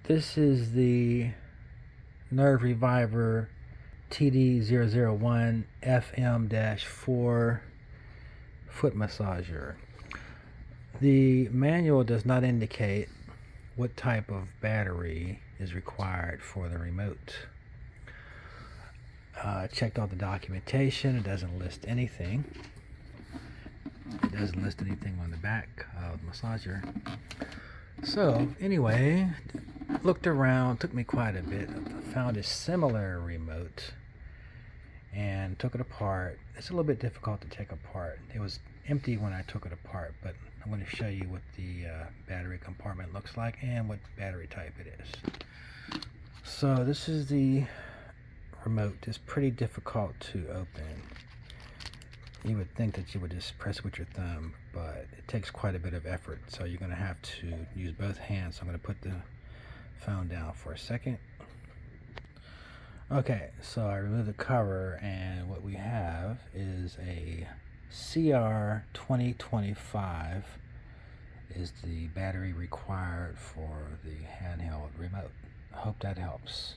This is the Reviver TD001FM-4 foot massager. The manual does not indicate what type of battery is required for the remote. Checked all the documentation. It doesn't list anything. It doesn't list anything on the back of the massager. So anyway, looked around, took me quite a bit. Found a similar remote and took it apart. It's a little bit difficult to take apart. It was empty when I took it apart, but I'm going to show you what the battery compartment looks like and what battery type it is. So this is the remote. It's pretty difficult to open. You would think that you would just press with your thumb, but it takes quite a bit of effort, so you're going to have to use both hands. So I'm going to put the phone down for a second. Okay, so I removed the cover, and what we have is a CR2025 is the battery required for the handheld remote. I hope that helps.